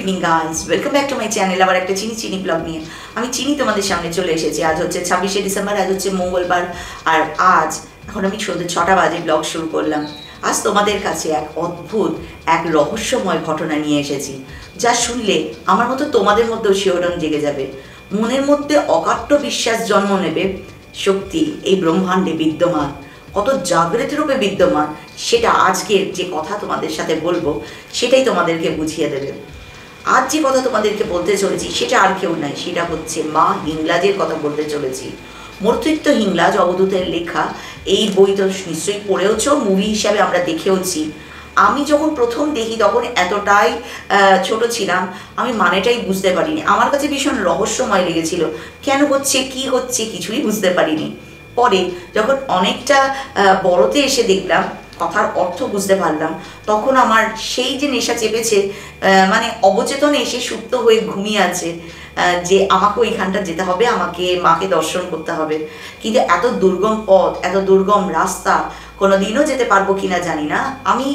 Good evening guys, welcome back to my channel. আবার একটা চিনি ব্লগ নিয়ে আমি তোমাদের সামনে চলে এসেছি। আজ হচ্ছে 26শে ডিসেম্বর, আজ হচ্ছে মঙ্গলবার। আর আজ এখন আমি সন্ধ্যে 6টা বাজে ব্লগ শুরু করলাম। আজ তোমাদের কাছে এক অদ্ভুত, এক রহস্যময় ঘটনা নিয়ে এসেছি, যা শুনলে আমার মতো তোমাদের মধ্যেও শিহরণ জেগে যাবে। মনের মধ্যে অকাট্য বিশ্বাস জন্ম নেবে। শক্তি এই ব্রহ্মাণ্ডে বিদ্যমান, কত জাগ্রত রূপে বিদ্যমান, সেটা আজকের যে কথা তোমাদের সাথে বলবো সেটাই তোমাদেরকে বুঝিয়ে দেবে। আজ যে কথা তোমাদেরকে বলতে চলেছি সেটা আর কেউ নাই, সেটা হচ্ছে মা হিংলাজের কথা বলতে চলেছি। মর্তৃত্ব হিংলাজ অবধূতের লেখা এই বই তো নিশ্চয়ই পড়েওছ, মুভি হিসাবে আমরা দেখেওছি। আমি যখন প্রথম দেখি তখন এতটাই ছোট ছিলাম, আমি মানেটাই বুঝতে পারিনি। আমার কাছে ভীষণ রহস্যময় লেগেছিল, কেন হচ্ছে কি হচ্ছে কিছুই বুঝতে পারিনি। পরে যখন অনেকটা বড়তে এসে দেখলাম, কথার অর্থ বুঝতে পারলাম, তখন আমার সেই যে নেশা চেপেছে, মানে অবচেতনে এসে সুপ্ত হয়ে ঘুমিয়ে আছে যে আমাকে ওইখানটা যেতে হবে, আমাকে মাকে দর্শন করতে হবে। কিন্তু এত দুর্গম পথ, এত দুর্গম রাস্তা কোনোদিনও যেতে পারবো কিনা জানি না। আমি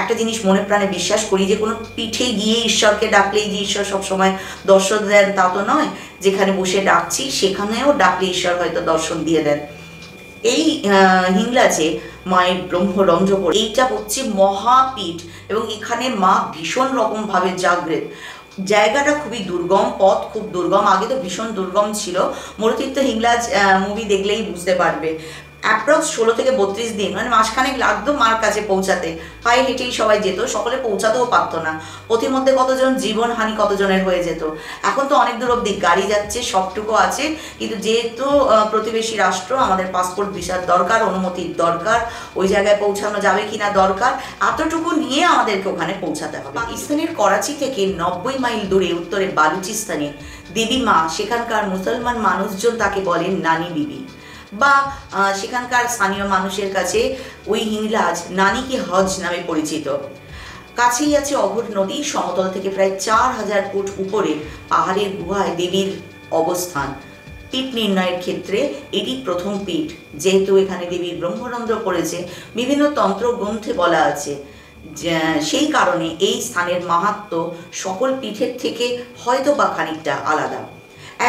একটা জিনিস মনে প্রাণে বিশ্বাস করি, যে কোনো পীঠে গিয়ে ঈশ্বরকে ডাকলেই যে ঈশ্বর সবসময় দর্শন দেন তা তো নয়। যেখানে বসে ডাকছি সেখানেও ডাকলে ঈশ্বর হয়তো দর্শন দিয়ে দেন। এই হিংলাজে মায়ের ব্রহ্মরন্ধ্রপুর, এইটা হচ্ছে মহাপীঠ, এবং এখানে মা ভীষণ রকমভাবে জাগ্রত। জায়গাটা খুবই দুর্গম, পথ খুব দুর্গম, আগে তো ভীষণ দুর্গম ছিল। মর্তৃত্ব হিংলাজ মুভি দেখলেই বুঝতে পারবে। অ্যাপ্রক্স 16 থেকে 32 দিন, মানে মাসখানেক লাগতো মার কাছে পৌঁছাতে। পায়ে হেঁটেই সবাই যেত, সকলে পৌঁছাতেও পারতো না। পথিমধ্যে কতজন জীবনহানি কতজনের হয়ে যেত। এখন তো অনেক দূর অব্দি গাড়ি যাচ্ছে, সবটুকু আছে, কিন্তু যেহেতু প্রতিবেশী রাষ্ট্র, আমাদের পাসপোর্ট ভিসার দরকার, অনুমতির দরকার, ওই জায়গায় পৌঁছানো যাবে কিনা দরকার, এতটুকু নিয়ে আমাদেরকে ওখানে পৌঁছাতে হবে। পাকিস্তানের করাচি থেকে 90 মাইল দূরে উত্তরে বালুচিস্তানে দেবী মা, সেখানকার মুসলমান মানুষজন তাকে বলেন নানি বিবি, বা সেখানকার স্থানীয় মানুষের কাছে ওই হিংলাজ নানি কি হজ নামে পরিচিত। কাছেই আছে অঘোর নদী, সমতল থেকে প্রায় 4000 ফুট উপরে পাহাড়ের গুহায় দেবীর অবস্থান। পীঠ নির্ণয়ের ক্ষেত্রে এটি প্রথম পীঠ। যেহেতু এখানে দেবীর ব্রহ্মরন্ধ্র পড়েছে, বিভিন্ন তন্ত্র গ্রন্থে বলা আছে, সেই কারণে এই স্থানের মাহাত্ম্য সকল পীঠের থেকে হয়তো বা খানিকটা আলাদা।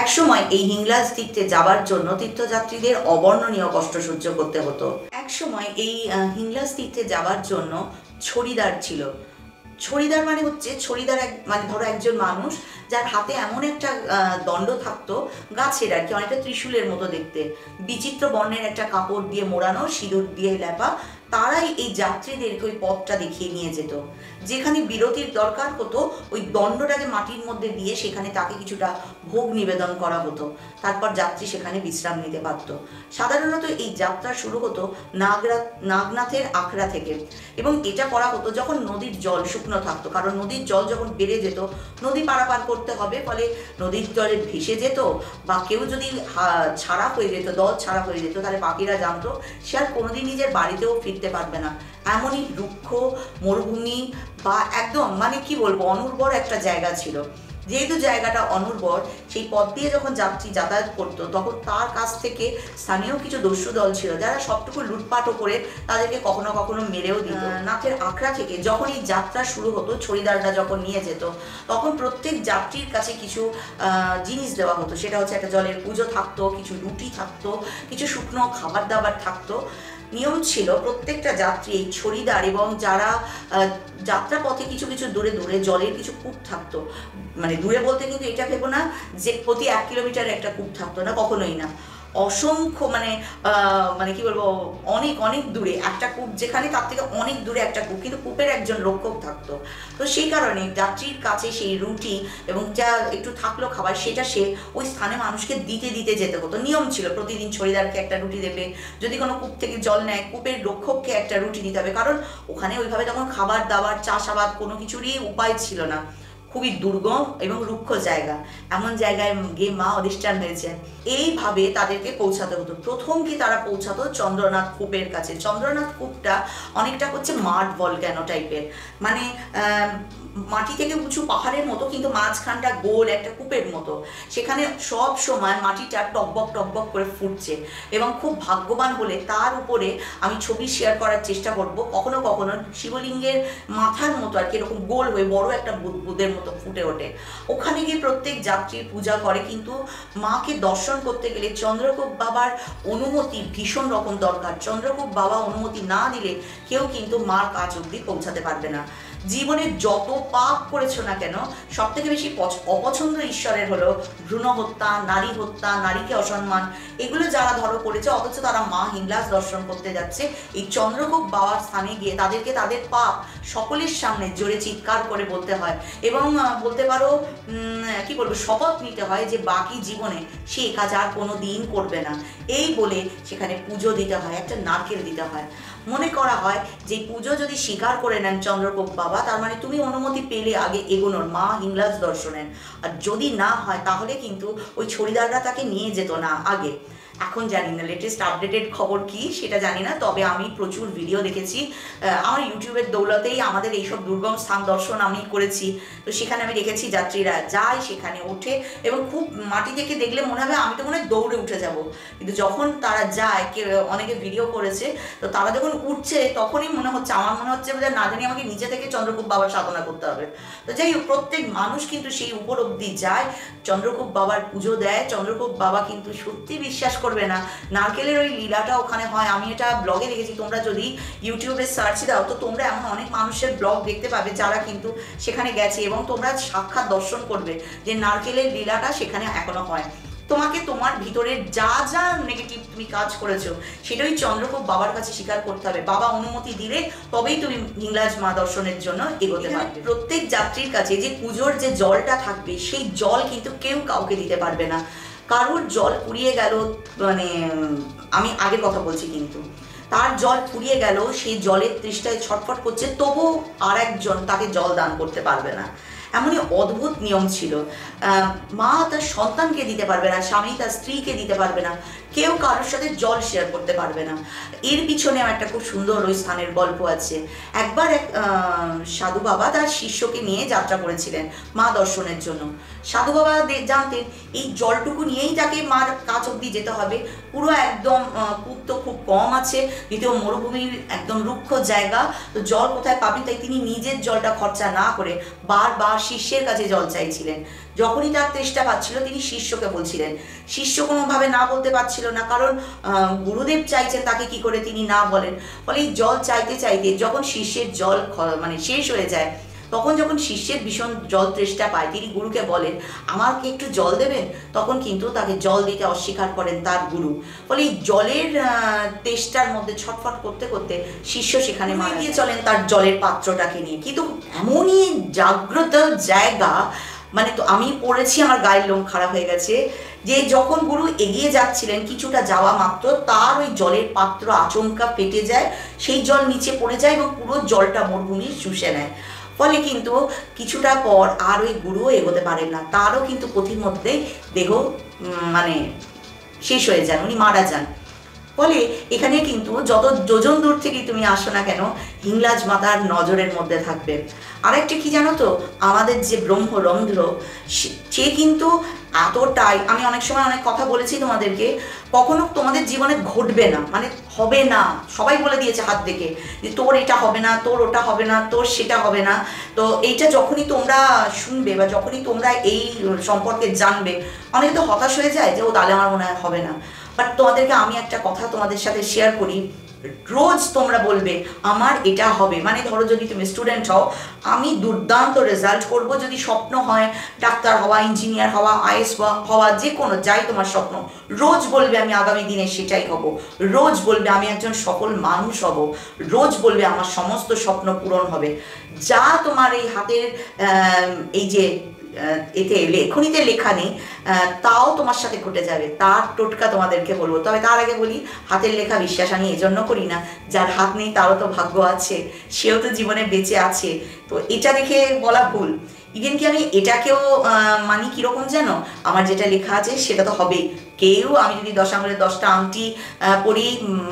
একসময় এই হিংলাজ তীর্থে যাবার জন্য তীর্থযাত্রীদের অবর্ণনীয় কষ্ট সহ্য করতে হতো। একসময় এই হিংলাজ তীর্থে যাবার জন্য ছড়িদার ছিল। ছড়িদার মানে হচ্ছে, ছড়িদার মানে ধরো একজন মানুষ যার হাতে এমন একটা দণ্ড থাকতো, গাছের আর কি, অনেকটা ত্রিশূলের মতো দেখতে, বিচিত্র বর্ণের একটা কাপড় দিয়ে মোড়ানো, সিঁদুর দিয়ে লেপা। তারাই এই যাত্রীদেরকে ওই পথটা দেখিয়ে নিয়ে যেত। যেখানে বিরতির দরকার হতো, ওই দণ্ডটাকে মাটির মধ্যে দিয়ে সেখানে তাকে কিছুটা ভোগ নিবেদন করা হতো। তারপর যাত্রী সেখানে বিশ্রাম নিতে পারত। সাধারণত এই যাত্রা শুরু হতো নাগনাথের আখড়া থেকে, এবং এটা করা হতো যখন নদীর জল শুকনো থাকতো। কারণ নদীর জল যখন বেড়ে যেত, নদী পারাপার করতে হবে, ফলে নদীর জলে ভেসে যেত, বা কেউ যদি ছাড়া হয়ে যেত, দল ছাড়া হয়ে যেত, তাহলে পাখিরা জানতো সে আর কোনোদিন নিজের বাড়িতেও ফিরতে পারবে না। এমনই রুক্ষ মরুভূমি, বা একদম মানে কি বলবো, অনুর্বর একটা জায়গা ছিল। যেহেতু জায়গাটা অনুর্বর, সেই পথ দিয়ে যখন যাত্রী যাতায়াত করতো, তখন তার কাছ থেকে স্থানীয় কিছু দস্যু দল ছিল, যারা সবটুকু লুটপাটও করে তাদেরকে কখনো কখনো মেরেও দিত। নাথের আখড়া থেকে যখন এই যাত্রা শুরু হতো, ছড়িদাররা যখন নিয়ে যেত, তখন প্রত্যেক যাত্রীর কাছে কিছু জিনিস দেওয়া হতো। সেটা হচ্ছে একটা জলের পুজো থাকতো, কিছু রুটি থাকতো, কিছু শুকনো খাবার দাবার থাকতো। নিয়ম ছিল প্রত্যেকটা যাত্রী এই ছড়িদার, এবং যারা যাত্রা পথে কিছু কিছু দূরে দূরে জলের কিছু কূপ থাকতো, মানে দূরে বলতে কিন্তু এটা ভেবো না যে প্রতি 1 কিলোমিটার একটা কূপ থাকতো না, কখনোই না। অসংখ্য মানে কি বলবো, অনেক অনেক দূরে একটা কূপ, যেখানে তার থেকে অনেক দূরে একটা কূপ, কিন্তু কূপের একজন রক্ষক থাকতো। তো সেই কারণে যাত্রীর কাছে সেই রুটি এবং যা একটু থাকলো খাবার, সেটা সে ওই স্থানে মানুষকে দিতে দিতে যেতে হতো। নিয়ম ছিল প্রতিদিন ছড়িদারকে একটা রুটি দেবে, যদি কোনো কূপ থেকে জল নেয় কূপের রক্ষককে একটা রুটি দিতে হবে, কারণ ওখানে ওইভাবে তখন খাবার দাবার, চাষাবাদ কোনো কিছুরই উপায় ছিল না। খুবই দুর্গম এবং রুক্ষ জায়গা, এমন জায়গায় গিয়ে মা অধিষ্ঠান হয়েছে। এইভাবে তাদেরকে পৌঁছাতে হতো। প্রথম কি তারা পৌঁছাতো চন্দ্রনাথ কূপের কাছে। চন্দ্রনাথ কূপটা অনেকটা হচ্ছে মাড ভলক্যানো টাইপের, মানে মাটি থেকে উঁচু পাহাড়ের মতো, কিন্তু মাঝখানটা গোল একটা কূপের মতো। সেখানে সব সময় মাটিটা টকবক টকবক করে ফুটছে, এবং খুব ভাগ্যবান হলে তার উপরে আমি ছবি শেয়ার করার চেষ্টা করব। কখনো কখনো শিবলিঙ্গের মাথার মতো আর কি এরকম গোল হয়ে বড় একটা বুদ্ধের মতো মতো ফুটে ওঠে। ওখানে গিয়ে প্রত্যেক যাত্রী পূজা করে, কিন্তু মাকে দর্শন করতে গেলে চন্দ্রকোপ বাবার অনুমতি ভীষণ রকম দরকার। চন্দ্রকোপ বাবা অনুমতি না দিলে কেউ কিন্তু মার কাছ অব্দি পৌঁছাতে পারবে না। জীবনে যত পাপ করেছো না কেন, সব থেকে বেশি অপছন্দ ঈশ্বরের হলো ভ্রূণ হত্যা, নারী হত্যা, নারীকে অসম্মান, এগুলো যারা ধরো করেছে, অথচ তারা মা হিংলাজ দর্শন করতে যাচ্ছে। এই চন্দ্রকোপ বাবার স্থানে গিয়ে তাদেরকে তাদের পাপ সকলের সামনে জোরে চিৎকার করে বলতে হয়, এবং বলতে পারো কি বলবো, শপথ নিতে হয় যে বাকি জীবনে সে কাজ আর কোনো দিন করবে না। এই বলে সেখানে পুজো দিতে হয়, একটা নারকেল দিতে হয়। মনে করা হয় যে পুজো যদি স্বীকার করে নেন চন্দ্রকোপ বাবা, তার মানে তুমি অনুমতি পেলে আগে এগোনোর, মা হিংলাজ দর্শনের। আর যদি না হয় তাহলে কিন্তু ওই ছড়িদাররা তাকে নিয়ে যেত না আগে। এখন জানি না লেটেস্ট আপডেটেড খবর কি সেটা জানি না, তবে আমি প্রচুর ভিডিও দেখেছি। আমার ইউটিউবের দৌলতেই আমাদের এইসব দুর্গম স্থান দর্শন আমি করেছি। তো সেখানে আমি দেখেছি যাত্রীরা যায়, সেখানে ওঠে, এবং খুব মাটি থেকে দেখলে মনে হবে আমি তো মনে হয় দৌড়ে উঠে যাব, কিন্তু যখন তারা যায়, অনেকে ভিডিও করেছে, তো তারা যখন উঠছে তখনই মনে হচ্ছে, আমার মনে হচ্ছে না জানি আমাকে নিচে থেকে চন্দ্রকোপ বাবার সাধনা করতে হবে। তো যাই হোক, প্রত্যেক মানুষ কিন্তু সেই উপর অব্দি যায়, চন্দ্রকোপ বাবার পুজো দেয়। চন্দ্রকোপ বাবা কিন্তু সত্যি বিশ্বাস করবে না, নারকেলের ওই লীলাটা ওখানে হয়। আমি এটা ব্লগে দেখেছি, তোমরা যদি ইউটিউবে সার্চ দাও তো তোমরা এমন অনেক মানুষের ব্লগ দেখতে পাবে যারা কিন্তু সেখানে গেছে, এবং তোমরা সাক্ষাৎ দর্শন করবে যে নারকেলের লীলাটা সেখানে এখনো হয়। তোমাকে তোমার ভিতরের যা যা নেগেটিভ তুমি কাজ করেছো সেটাই চন্দ্রকোপ বাবার কাছে স্বীকার করতে হবে। বাবা অনুমতি দিলে তবেই তুমি হিংলাজ মা দর্শনের জন্য এগোতে পারবে। প্রত্যেক যাত্রীর কাছে যে পুজোর যে জলটা থাকবে, সেই জল কিন্তু কেউ কাউকে দিতে পারবে না। কারোর জল ফুরিয়ে গেল, মানে আমি আগের কথা বলছি, কিন্তু তার জল ফুরিয়ে গেল, সেই জলের তৃষ্ণায় ছটফট করছে, তবু আর একজন তাকে জল দান করতে পারবে না। এমনই অদ্ভুত নিয়ম ছিল। মা তার সন্তানকে দিতে পারবে না, স্বামী তার স্ত্রীকে দিতে পারবে না, কেউ কারোর সাথে জল শেয়ার করতে পারবে না। এর পিছনেও একটা খুব সুন্দর ওই স্থানের গল্প আছে। একবার এক সাধু বাবা তার শিষ্যকে নিয়ে যাত্রা করেছিলেন মা দর্শনের জন্য। সাধু বাবা জানতেন এই জলটুকু নিয়েই তাকে মার কাছ অব্দি যেতে হবে। পুরো একদম কূপ তো খুব কম আছে, দ্বিতীয় মরুভূমির একদম রুক্ষ জায়গা, তো জল কোথায় পাবেন, তাই তিনি নিজের জলটা খরচা না করে বারবার শিষ্যের কাছে জল চাইছিলেন। যখনই তার তেষ্টা পাচ্ছিল তিনি শিষ্যকে বলছিলেন, শিষ্য কোনোভাবে না বলতে পারছিল না, কারণ গুরুদেব চাইছেন, তাকে কি করে তিনি না বলেন। ফলে এই জল চাইতে চাইতে যখন শিষ্যের জল মানে শেষ হয়ে যায়, তখন যখন শিষ্যের ভীষণ জল তেষ্টা পায়, তিনি গুরুকে বলেন আমাকে একটু জল দেবেন। তখন কিন্তু তাকে জল দিতে অস্বীকার করেন তার গুরু। ফলে এই জলের তেষ্টার মধ্যে ছটফট করতে করতে শিষ্য সেখানে মারা গিয়ে চলেন তার জলের পাত্রটাকে নিয়ে। কিন্তু এমনই জাগ্রত জায়গা, মানে তো আমি পড়েছি, আমার গায়ের লোম খারাপ হয়ে গেছে, যে যখন গুরু এগিয়ে যাচ্ছিলেন কিছুটা যাওয়া মাত্র তার ওই জলের পাত্র আচমকা ফেটে যায়, সেই জল নিচে পড়ে যায় এবং পুরো জলটা মরুভূমি শুষে নেয়। ফলে কিন্তু কিছুটা পর আর ওই গুরুও এগোতে পারেন না, তারও কিন্তু পথির মধ্যেই দেহ মানে শেষ হয়ে যান, উনি মারা যান। ফলে এখানে কিন্তু যত যোজন দূর থেকে তুমি আসো না কেন, হিংলাজ মাতার নজরের মধ্যে থাকবে। আরেকটা কি জানো তো, আমাদের যে ব্রহ্মরন্ধ্র, সে কিন্তু এতটাই, আমি অনেক সময় অনেক কথা বলেছি তোমাদেরকে, কখনো তোমাদের জীবনে ঘটবে না, মানে হবে না, সবাই বলে দিয়েছে হাত দেখে যে তোর এটা হবে না, তোর ওটা হবে না, তোর সেটা হবে না। তো এইটা যখনই তোমরা শুনবে বা যখনই তোমরা এই সম্পর্কে জানবে, অনেকে তো হতাশ হয়ে যায় যে ও তাহলে আমার মনে হয় হবে না। বাট তোমাদেরকে আমি একটা কথা তোমাদের সাথে শেয়ার করি, রোজ তোমরা বলবে আমার এটা হবে, মানে ধরো যদি তুমি স্টুডেন্ট হও, আমি দুর্দান্ত রেজাল্ট করব, যদি স্বপ্ন হয় ডাক্তার হওয়া, ইঞ্জিনিয়ার হওয়া, আইএস হওয়া, যে কোনো যাই তোমার স্বপ্ন, রোজ বলবে আমি আগামী দিনে সেটাই হব, রোজ বলবে আমি একজন সফল মানুষ হব, রোজ বলবে আমার সমস্ত স্বপ্ন পূরণ হবে। যা তোমার এই হাতের এই যে এতে লেখনীতে লেখা নেই, তাও তোমার সাথে ঘটে যাবে, তার টোটকা তোমাদেরকে বলবো। তবে তার আগে বলি, হাতের লেখা বিশ্বাস আমি এজন্য করি না, যার হাত নেই তারও তো ভাগ্য আছে, সেও তো জীবনে বেঁচে আছে, তো এটা দেখে বলা ভুল। ইভেন কি আমি এটাকেও মানি কীরকম যেন, আমার যেটা লেখা আছে সেটা তো হবেই। কেউ, আমি যদি 10 আঙুলের 10টা আংটি পরি,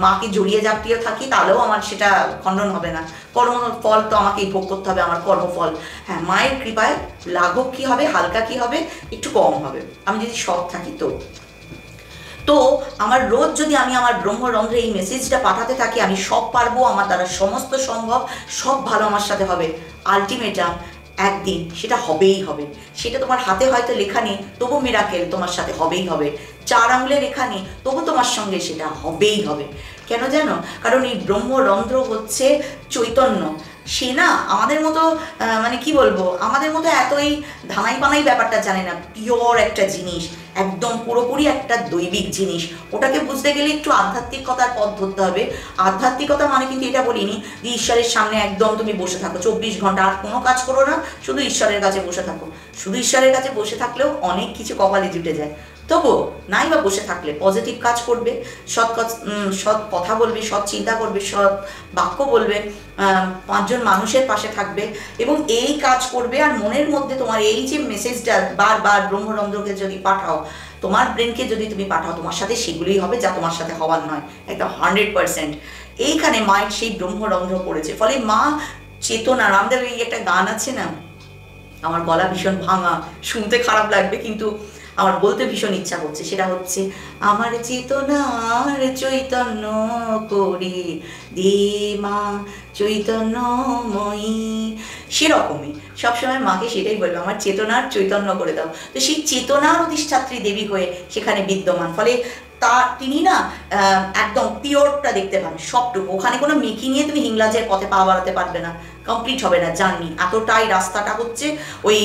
মাকে জড়িয়ে জাপটিয়ে থাকি, তাহলেও আমার সেটা খণ্ডন হবে না। কর্মফল তো আমাকেই ভোগ করতে হবে, আমার কর্মফল। হ্যাঁ, মায়ের কৃপায় লাঘব কী হবে, হালকা কী হবে, একটু কম হবে, আমি যদি সৎ থাকি। তো আমার রোজ যদি আমি আমার ব্রহ্মরন্ধ্রে এই মেসেজটা পাঠাতে থাকি, আমি সব পারবো, আমার দ্বারা সমস্ত সম্ভব, সব ভালো আমার সাথে হবে, আলটিমেটাম একদিন সেটা হবেই হবে। সেটা তোমার হাতে হয়তো লেখা নেই, তবু মিরাকেল তোমার সাথে হবেই হবে। 4 আঙুলে লেখা নেই, তবু তোমার সঙ্গে সেটা হবেই হবে। কেন জানো? কারণ এই ব্রহ্মরন্ধ্র হচ্ছে চৈতন্য। সে না আমাদের মতো মানে কি বলবো, আমাদের মতো এতই ধানাই পানাই ব্যাপারটা জানে না। পিওর একটা জিনিস, একদম পুরোপুরি একটা দৈবিক জিনিস। ওটাকে বুঝতে গেলে একটু আধ্যাত্মিকতার পথ ধরতে হবে। আধ্যাত্মিকতা মানে কিন্তু এটা বলিনি যে ঈশ্বরের সামনে একদম তুমি বসে থাকো 24 ঘন্টা, আর কোনো কাজ করো না, শুধু ঈশ্বরের কাছে বসে থাকো। শুধু ঈশ্বরের কাছে বসে থাকলেও অনেক কিছু কপালে জুটে যায়। তবুও নাই বা বসে থাকলে পজিটিভ কাজ করবে, সৎ কথা বলবে, সৎ চিন্তা করবে, সৎ বাক্য বলবে, 5 জন মানুষের পাশে থাকবে এবং এই কাজ করবে। আর মনের মধ্যে তোমার এই যে মেসেজটা বারবার ব্রহ্মরন্ধ্রকে যদি পাঠাও, তোমার ব্রেনকে যদি তুমি পাঠাও, তোমার সাথে সেগুলোই হবে যা তোমার সাথে হওয়ার নয়, একদম 100%। এইখানে মায়ের সেই ব্রহ্মরন্ধ্র পড়েছে। ফলে মা চেতনা, আমাদের এই একটা গান আছে না, আমার গলা ভীষণ ভাঙা, শুনতে খারাপ লাগবে কিন্তু আমার বলতে ভীষণ ইচ্ছা করছে। সেটা হচ্ছে, আমার চেতনার চৈতন্য করি দে মা চৈতন্যময়ী। সেরকমই সবসময় মাকে সেটাই বলবে, আমার চেতনার চৈতন্য করে দাও। তো সেই চেতনার অধিষ্ঠাত্রী দেবী হয়ে সেখানে বিদ্যমান। ফলে তিনি না একদম পিওরটা দেখতে পান, সবটুকু। ওখানে কোনো মেকি নিয়ে তুমি হিংলাজের পথে পা বাড়াতে পারবে না, কমপ্লিট হবে না জার্নি। এতটাই রাস্তাটা হচ্ছে ওই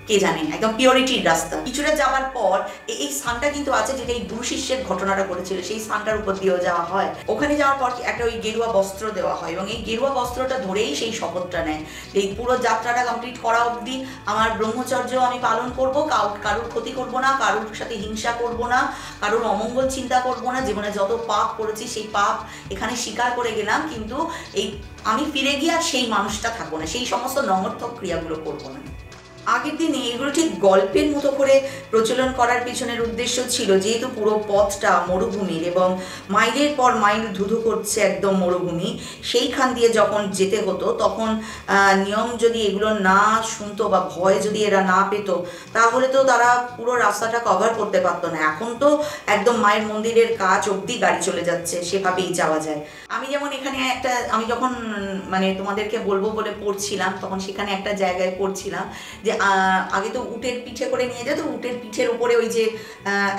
কে জানে একদম পিওরিটির রাস্তা। কিছুটা যাওয়ার পর এই স্থানটা কিন্তু আছে, যেটা এই গুরু শিষ্যের ঘটনাটা করেছিল, সেই স্থানটার উপর দিয়েও যাওয়া হয়। ওখানে যাওয়ার পর একটা ওই গেরুয়া বস্ত্র দেওয়া হয় এবং এই গেরুয়া বস্ত্রটা ধরেই সেই শপথটা নেয়, এই পুরো যাত্রাটা কমপ্লিট করা অবধি আমার ব্রহ্মচর্য আমি পালন করব, কারোর ক্ষতি করব না, কারোর সাথে হিংসা করব না, কারোর অমঙ্গল চিন্তা করব না। জীবনে যত পাপ করেছি সেই পাপ এখানে স্বীকার করে গেলাম, কিন্তু এই আমি ফিরে গিয়ে আর সেই মানুষটা থাকবো না, সেই সমস্ত নমর্থক ক্রিয়াগুলো করবো না। আগের দিনে এগুলো ঠিক গল্পের মতো করে প্রচলন করার পিছনের উদ্দেশ্য ছিল, যেহেতু পুরো পথটা মরুভূমির এবং মাইলের পর মাইল ধুধু করছে একদম মরুভূমি, সেইখান দিয়ে যখন যেতে হতো তখন নিয়ম যদি এগুলো না শুনতো বা ভয় যদি এরা না পেত, তাহলে তো তারা পুরো রাস্তাটা কভার করতে পারতো না। এখন তো একদম মায়ের মন্দিরের কাজ অবধি গাড়ি চলে যাচ্ছে, সেভাবেই যাওয়া যায়। আমি যেমন এখানে আমি যখন মানে তোমাদেরকে বলবো বলে পড়ছিলাম, তখন সেখানে একটা জায়গায় পড়ছিলাম যে আগে তো উটের পিঠে করে নিয়ে যেত, উটের পিঠের উপরে ওই যে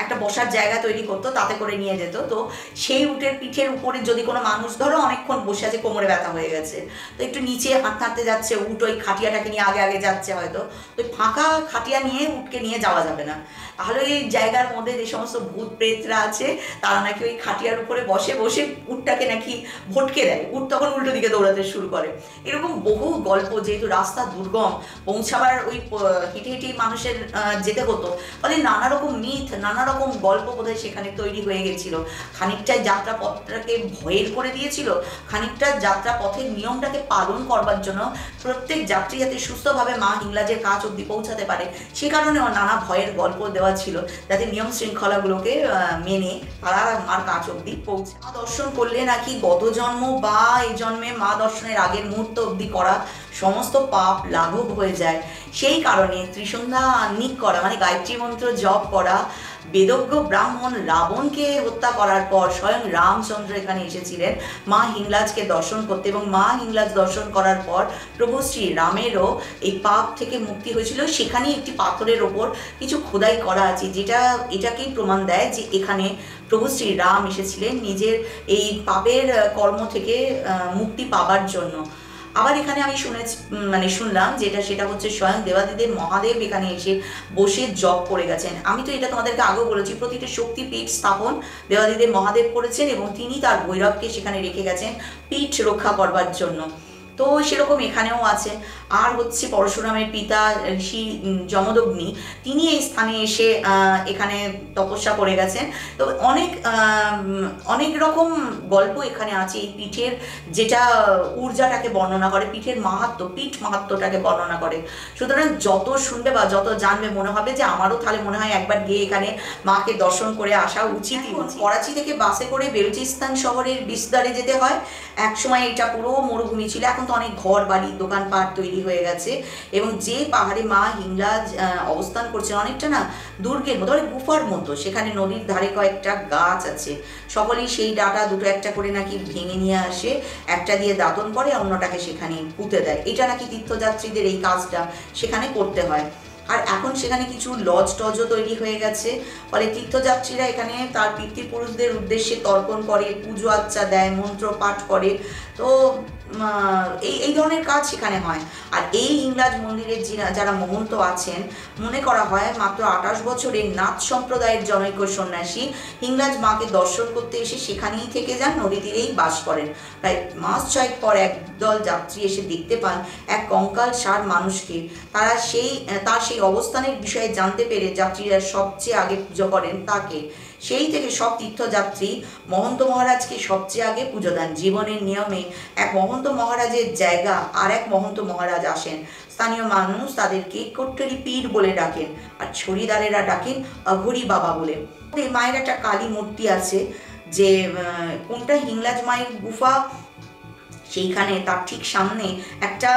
একটা বসার জায়গা তৈরি করতো, তাতে করে নিয়ে যেত। তো সেই উটের পিঠের উপরে যদি কোনো মানুষ ধরো অনেকক্ষণ বসে আছে, কোমরে ব্যথা হয়ে গেছে, তো একটু নিচে হাঁটতে হাঁটতে যাচ্ছে, উট ওই খাটিয়াটাকে নিয়ে আগে আগে যাচ্ছে, হয়তো তো ফাঁকা খাটিয়া নিয়ে উটকে নিয়ে যাওয়া যাবে না। তাহলে এই জায়গার মধ্যে যে সমস্ত ভূত প্রেতরা আছে, তারা নাকি ওই খাটিয়ার উপরে বসে বসে উটটাকে নাকি ভটকে দেয়, উট তখন উল্টো দিকে দৌড়াতে শুরু করে। এরকম বহু গল্প, যেহেতু রাস্তা দুর্গম, পৌঁছাবার ওই হেঁটে হেঁটেই মানুষের যেতে হতো, ফলে নানা রকম মিথ, নানা রকম গল্প বোধহয় সেখানে তৈরি হয়ে গেছিল। খানিকটাই যাত্রা পথটাকে ভয়ের করে দিয়েছিল, খানিকটা যাত্রা পথের নিয়মটাকে পালন করবার জন্য প্রত্যেক যাত্রী যাতে সুস্থভাবে মা হিংলাজের কাজ অব্দি পৌঁছাতে পারে, সে কারণেও নানা ভয়ের গল্প দেওয়া ছিল, যাতে নিয়ম শৃঙ্খলাগুলোকে মেনে তারা মার কাজ অব্দি পৌঁছে। মা দর্শন করলে নাকি গত জন্ম বা এই জন্মে মা দর্শনের আগের মুহূর্ত অব্দি করা সমস্ত পাপ লাঘব হয়ে যায়। সেই কারণে ত্রিসন্ধ্যা আহ্নিক করা মানে গায়ত্রী মন্ত্র জপ করা, বেদজ্ঞ ব্রাহ্মণ রাবণকে হত্যা করার পর স্বয়ং রামচন্দ্র এখানে এসেছিলেন মা হিংলাজকে দর্শন করতে, এবং মা হিংলাজ দর্শন করার পর প্রভু শ্রী রামেরও এই পাপ থেকে মুক্তি হয়েছিল। সেখানেই একটি পাথরের ওপর কিছু খোদাই করা আছে, যেটা এটাকেই প্রমাণ দেয় যে এখানে প্রভু শ্রী রাম এসেছিলেন নিজের এই পাপের কর্ম থেকে মুক্তি পাবার জন্য। আবার এখানে আমি শুনলাম সেটা হচ্ছে স্বয়ং দেবাদিদেব মহাদেব এখানে এসে বসে জপ করে গেছেন। আমি তো এটা তোমাদেরকে আগেও বলেছি, প্রতিটা শক্তিপীঠ স্থাপন দেবাদিদেব মহাদেব করেছেন এবং তিনি তার ভৈরবকে সেখানে রেখে গেছেন পীঠ রক্ষা করবার জন্য। তো সেরকম এখানেও আছে। আর হচ্ছে পরশুরামের পিতা ঋষি যমদগ্নি, তিনি এই স্থানে এসে এখানে তপস্যা করে গেছেন। তো অনেক রকম গল্প এখানে আছে এই পীঠের, যেটা ঊর্জাটাকে বর্ণনা করে, পীঠের মাহাত্ম্য, পীঠ মাহাত্ম্যটাকে বর্ণনা করে। সুতরাং যত শুনবে বা যত জানবে মনে হবে যে আমারও তাহলে মনে হয় একবার গিয়ে এখানে মাকে দর্শন করে আসা উচিতই। করাচি থেকে বাসে করে বেলুচিস্তান শহরের বিস্তারে যেতে হয়। এক সময় এটা পুরো মরুভূমি ছিল, এখন তো অনেক ঘর বাড়ি দোকানপাট তৈরি হয়ে গেছে, এবং যে পাহাড়ে মা হিংলাজ অবস্থান করছেন অনেকটা না দুর্গের মতো, অনেক গুফার মতো। সেখানে নদীর ধারে কয়েকটা গাছ আছে, সকলেই সেই ডাটা দুটো একটা করে নাকি ভেঙে নিয়ে আসে, একটা দিয়ে দাতন করে, অন্যটাকে সেখানে পুঁতে দেয়। এটা নাকি তীর্থযাত্রীদের এই কাজটা সেখানে করতে হয়। আর এখন সেখানে কিছু লজ টজও তৈরি হয়ে গেছে, ফলে তীর্থযাত্রীরা এখানে তার পিতৃপুরুষদের উদ্দেশ্যে তর্পণ করে, পুজো আচ্চা দেয়, মন্ত্র পাঠ করে। তো এই ধরনের কাজ সেখানে হয়। আর এই হিংলাজ মন্দিরের যারা মহন্ত আছেন, মনে করা হয় মাত্র 28 বছরের নাথ সম্প্রদায়ের জনৈক সন্ন্যাসী হিংলাজ মাকে দর্শন করতে এসে সেখানেই থেকে যান, নদী তীরেই বাস করেন। প্রায় মাস 6 পর একদল যাত্রী এসে দেখতে পান এক কঙ্কাল সার মানুষকে। তারা তার সেই অবস্থানের বিষয়ে জানতে পেরে যাত্রীরা সবচেয়ে আগে পুজো করেন তাকে। সেই থেকে সব তীর্থযাত্রী মহন্ত মহারাজকে সবচেয়ে আগে পুজো দেন। জীবনের নিয়মে এক মহন্ত মহারাজের জায়গা আর এক মহন্ত মহারাজ আসেন। স্থানীয় মানুষ তাদেরকে কোট্টরি পীর বলে ডাকেন, আর ছড়িদারেরা ডাকেন অঘরি বাবা বলে। মায়ের একটা কালী মূর্তি আছে, যে কোনটা হিংলাজ মায়ের গুফা, সেইখানে তার ঠিক সামনে একটা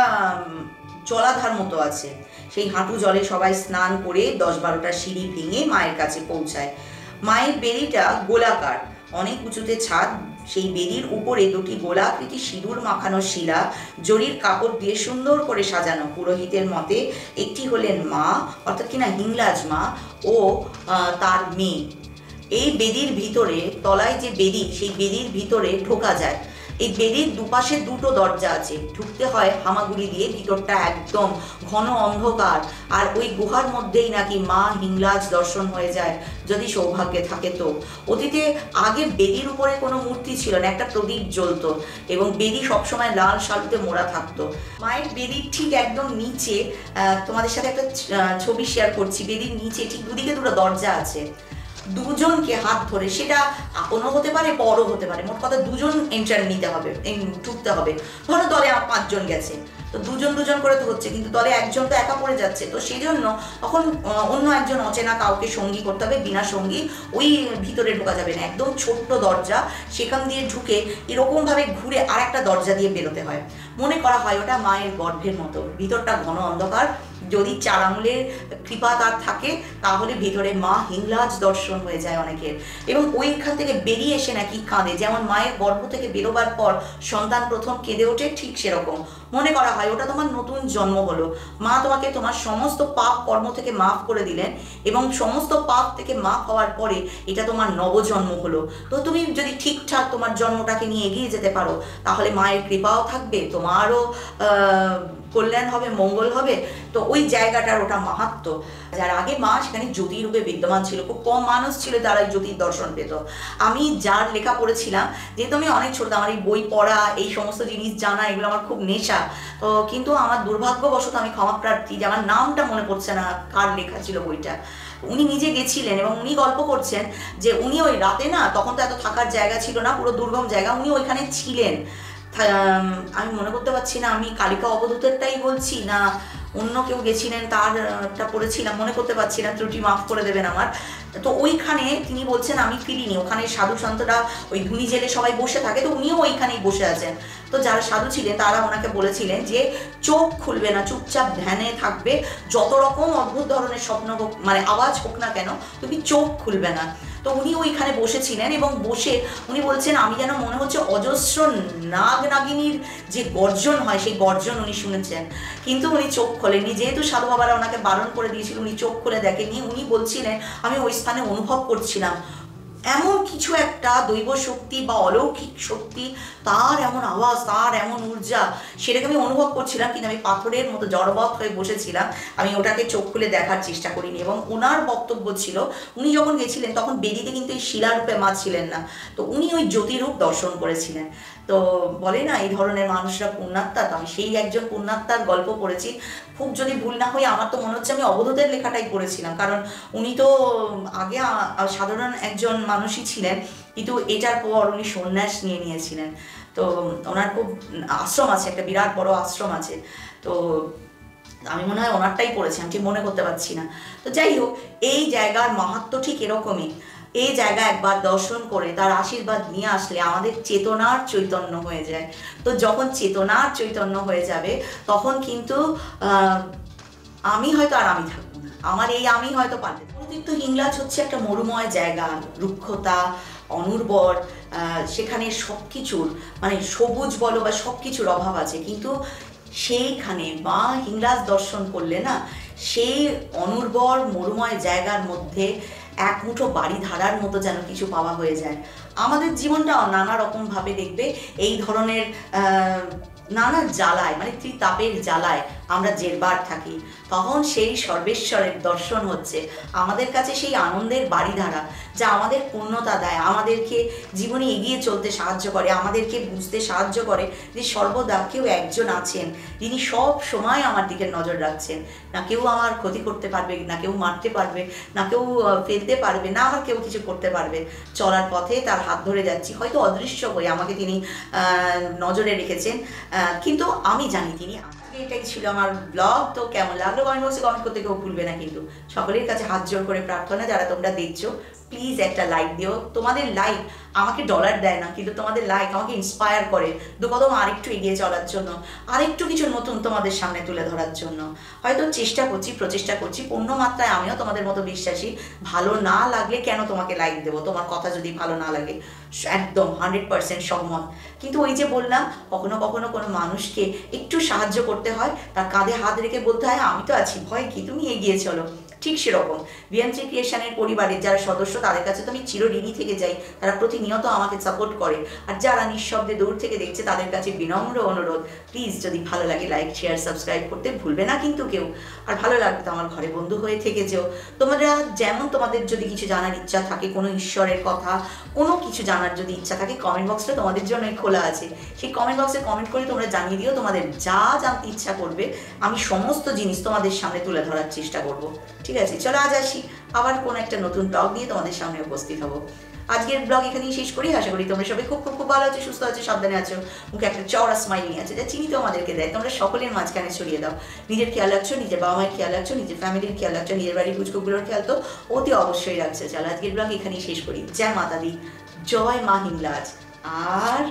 জলাধার মতো আছে। সেই হাঁটু জলে সবাই স্নান করে 10-12টা সিঁড়ি ভেঙে মায়ের কাছে পৌঁছায়। মায়ের বেদিটা গোলাকার, অনেক উঁচুতে ছাদ। সেই বেদির উপরে দুটি গোলাকৃতি সিঁদুর মাখানো শিলা জরির কাপড় দিয়ে সুন্দর করে সাজানো। পুরোহিতের মতে একটি হলেন মা, অর্থাৎ কিনা হিংলাজ মা, ও তার মেয়ে। এই বেদির ভিতরে, তলায় যে বেদি, সেই বেদির ভিতরে ঢোকা যায়। এই বেদির দুপাশে দুটো দরজা আছে, ঢুকতে হয় হামাগুড়ি দিয়ে। ভিতরটা একদম ঘন অন্ধকার, আর ওই গুহার মধ্যেই নাকি মা হিংলাজ দর্শন হয়ে যায়, যদি সৌভাগ্যে থাকে তো। অতীতে আগে বেদির উপরে কোনো মূর্তি ছিল না, একটা প্রদীপ জ্বলতো, এবং বেদি সবসময় লাল শালুতে মোড়া থাকতো। মায়ের বেদির ঠিক একদম নিচে, তোমাদের সাথে একটা ছবি শেয়ার করছি, বেদির নিচে ঠিক দুদিকে দুটো দরজা আছে। দুজনকে হাত ধরে, সেটা আপনও হতে পারে বড় হতে পারে, মোট কথা দুজন এন্ট্রান নিতে হবে, ঢুকতে হবে। ধরো দলে 5 জন গেছে, তো দুজন দুজন করে তো হচ্ছে, কিন্তু দলে একজন তো একা পড়ে যাচ্ছে। তো সেই জন্য তখন অন্য একজন অচেনা কাউকে সঙ্গী করতে হবে, বিনা সঙ্গী ওই ভিতরে ঢোকা যাবে না। একদম ছোট্ট দরজা, সেখান দিয়ে ঢুকে এরকমভাবে ঘুরে আর একটা দরজা দিয়ে বেরোতে হয়। মনে করা হয় ওটা মায়ের গর্ভের মতো, ভিতরটা ঘন অন্ধকার। যদি 4 আঙুলের কৃপা তার থাকে, তাহলে ভিতরে মা হিংলাজ দর্শন হয়ে যায় অনেকের। এবং ওইখান থেকে বেরিয়ে এসে নাকি কাঁদে, যেমন মায়ের গর্ভ থেকে বেরোবার পর সন্তান প্রথম কেঁদে ওঠে, ঠিক সেরকম মনে করা হয় ওটা তোমার নতুন জন্ম হলো। মা তোমাকে তোমার সমস্ত পাপ কর্ম থেকে মাফ করে দিলেন, এবং সমস্ত পাপ থেকে মাফ হওয়ার পরে এটা তোমার নবজন্ম হলো। তো তুমি যদি ঠিকঠাক তোমার জন্মটাকে নিয়ে এগিয়ে যেতে পারো, তাহলে মায়ের কৃপাও থাকবে, তোমারও কল্যাণ হবে, মঙ্গল হবে। তো ওই জায়গাটার ওটা মাহাত্ম্য। যার আগে মা সেখানে জ্যোতির রূপে বিদ্যমান ছিল, খুব কম মানুষ ছিল তারা জ্যোতির দর্শন পেত। আমি যার লেখা পড়েছিলাম, যেহেতু আমি অনেক ছোট, আমার এই বই পড়া, এই সমস্ত জিনিস জানা, এগুলো আমার খুব নেশা। তো কিন্তু আমার দুর্ভাগ্যবশত আমি ক্ষমাপ্রার্থী যে আমার নামটা মনে পড়ছে না কার লেখা ছিল বইটা। উনি নিজে গেছিলেন, এবং উনি গল্প করছেন যে উনি ওই রাতে না, তখন তো এত থাকার জায়গা ছিল না, পুরো দুর্গম জায়গা, উনি ওইখানে ছিলেন। আমি মনে করতে পারছি না আমি কালিকা অবধূতেরটাই বলছি না অন্য কেউ গেছিলেন তারটা পড়েছিলাম, মনে করতে পারছি না, ত্রুটি মাফ করে দেবেন আমার। তো ওইখানে তিনি বলছেন আমি ফিরিনি, ওখানে সাধু সন্তরা ওই ধুনি জেলে সবাই বসে থাকে, তো উনিও ওইখানেই বসে আছেন। তো যারা সাধু ছিলেন তারা ওনাকে বলেছিলেন যে চোখ খুলবে না, চুপচাপ ধ্যানে থাকবে, যত রকম অদ্ভুত ধরনের স্বপ্ন হোক, মানে আওয়াজ হোক না কেন, তুমি চোখ খুলবে না। তো উনি ওইখানে বসেছিলেন, এবং বসে উনি বলছেন আমি যেন মনে হচ্ছে অজস্র নাগ নাগিনীর যে গর্জন হয়, সেই গর্জন উনি শুনেছেন, কিন্তু উনি চোখ খোলেননি। যেহেতু সাধু বাবারা ওনাকে বারণ করে দিয়েছিল, উনি চোখ খুলে দেখেননি। উনি বলছিলেন আমি ওই স্থানে অনুভব করছিলাম এমন কিছু একটা দৈব শক্তি বা অলৌকিক শক্তি, তার এমন আওয়াজ, তার এমন ঊর্জা, সেটাকে আমি অনুভব করছিলাম, কিন্তু আমি পাথরের মতো জড়বৎ হয়ে বসেছিলাম, আমি ওটাকে চোখ খুলে দেখার চেষ্টা করিনি। এবং ওনার বক্তব্য ছিল উনি যখন গেছিলেন তখন বেদিতে কিন্তু এই শিলারূপে মা ছিলেন না, তো উনি ওই জ্যোতিরূপ দর্শন করেছিলেন। তো বলে না এই ধরনের মানুষরা পুণ্যাত্মা, তো আমি সেই একজন পুণ্যাত্মার গল্প পড়েছি। খুব যদি ভুল না হয় আমার তো মনে হচ্ছে আমি অবধূতের লেখাটাই পড়েছিলাম, কারণ উনি তো আগে সাধারণ একজন মানুষই ছিলেন, কিন্তু এটার পর উনি সন্ন্যাস নিয়ে নিয়েছিলেন। তো ওনার খুব আশ্রম আছে, একটা বিরাট বড় আশ্রম আছে। তো আমি মনে হয় ওনারটাই পড়েছি, আমি ঠিক মনে করতে পারছি না। তো যাই হোক, এই জায়গার মাহাত্ম্য ঠিক এরকমই। এই জায়গা একবার দর্শন করে তার আশীর্বাদ নিয়ে আসলে আমাদের চেতনার চৈতন্য হয়ে যায়। তো যখন চেতনার চৈতন্য হয়ে যাবে তখন কিন্তু আমি হয়তো আর আমি থাকবো না, আমার এই আমি হয়তো পাল্টে। অতিরিক্ত হিংলাজ হচ্ছে একটা মরুময় জায়গা, রুক্ষতা, অনুর্বর, সেখানে সব কিছুর মানে সবুজ বলো বা সব কিছুর অভাব আছে, কিন্তু সেইখানে মা হিংলাজ দর্শন করলে না, সেই অনুর্বর মরুময় জায়গার মধ্যে এক মুঠো বাড়ি ধারার মতো যেন কিছু পাওয়া হয়ে যায়। আমাদের জীবনটাও নানা রকমভাবে দেখবে এই ধরনের নানা জ্বালায় মানে ত্রিতাপের জ্বালায় আমরা জেরবার থাকি, তখন সেই সর্বেশ্বরের দর্শন হচ্ছে আমাদের কাছে সেই আনন্দের বাড়িধারা, যা আমাদের পূর্ণতা দেয়, আমাদেরকে জীবনে এগিয়ে চলতে সাহায্য করে, আমাদেরকে বুঝতে সাহায্য করে যে সর্বদা কেউ একজন আছেন যিনি সব সময় আমার দিকে নজর রাখছেন। না কেউ আমার ক্ষতি করতে পারবে, না কেউ মারতে পারবে, না কেউ ফেলতে পারবে, না আমার কেউ কিছু করতে পারবে। চলার পথে তার হাত ধরে যাচ্ছি, হয়তো অদৃশ্য হয়ে আমাকে তিনি নজরে রেখেছেন, কিন্তু আমি জানি তিনি। এটাই ছিল আমার ব্লগ। তো কেমন লাগলো কমেন্ট বক্সে কমেন্ট করতে কেউ ভুলবে না, কিন্তু সকলের কাছে হাত জোর করে প্রার্থনা, যারা তোমরা দেখছো প্লিজ একটা লাইক দিও। তোমাদের লাইক আমাকে ডলার দেয় না, কিন্তু তোমাদের লাইক আমাকে ইন্সপায়ার করে দু কদম আরেকটু এগিয়ে চলার জন্য, আরেকটু কিছু নতুন তোমাদের সামনে তুলে ধরার জন্য। হয়তো চেষ্টা করছি, প্রচেষ্টা করছি, পূর্ণ মাত্রায় আমিও তোমাদের মতো বিশ্বাসী। ভালো না লাগলে কেন তোমাকে লাইক দেবো, তোমার কথা যদি ভালো না লাগে, একদম 100% সহমত। কিন্তু ওই যে বললাম, কখনো কখনো কোনো মানুষকে একটু সাহায্য করতে হয়, তার কাঁধে হাত রেখে বলতে হয় আমি তো আছি, ভয় কি, তুমি এগিয়ে চলো। ঠিক সেরকম ভিএম3 ক্রিয়েশনের পরিবারের যারা সদস্য, তাদের কাছে তো আমি চিরঋণী থেকে যাই, তারা প্রতিনিয়ত আমাকে সাপোর্ট করে। আর যারা নিঃশব্দে দূর থেকে দেখছে, তাদের কাছে বিনম্র অনুরোধ, প্লিজ যদি ভালো লাগে লাইক শেয়ার সাবস্ক্রাইব করতে ভুলবে না কিন্তু কেউ। আর ভালো লাগবে তো আমার ঘরে বন্ধু হয়ে থেকে যেও। তোমরা যেমন তোমাদের যদি কিছু জানার ইচ্ছা থাকে, কোনো ঈশ্বরের কথা, কোনো কিছু জানার যদি ইচ্ছা থাকে, কমেন্ট বক্সটা তোমাদের জন্যই খোলা আছে। সেই কমেন্ট বক্সে কমেন্ট করে তোমরা জানিয়ে দিও তোমাদের যা জানতে ইচ্ছা করবে, আমি সমস্ত জিনিস তোমাদের সামনে তুলে ধরার চেষ্টা করব। ঠিক আছে, চলো আজ আসি, আবার কোনো একটা নতুন ব্লগ নিয়ে তোমাদের সামনে উপস্থিত হব। আজকের ব্লগ এখানেই শেষ করি। আশা করি তোমরা সবাই খুব খুব খুব ভালো আছো, সুস্থ আছো, সাবধানে আছো, মুখে একটা চওড়া স্মাইল নিয়ে আছে, যা চিনি তো আমাদেরকে দেয়। তোমরা সকলের মাঝখানে ছড়িয়ে দাও। নিজের খেয়াল রাখছো, নিজের বাবা মায়ের খেয়াল রাখছো, নিজের ফ্যামিলির খেয়াল রাখছো, নিজের বাড়ির পুচকুগুলোর খেয়াল তো অতি অবশ্যই রাখছো। চলো আজকের ব্লগ এখানেই শেষ করি। জয় মাতা দি, জয় মা হিংলাজ। আর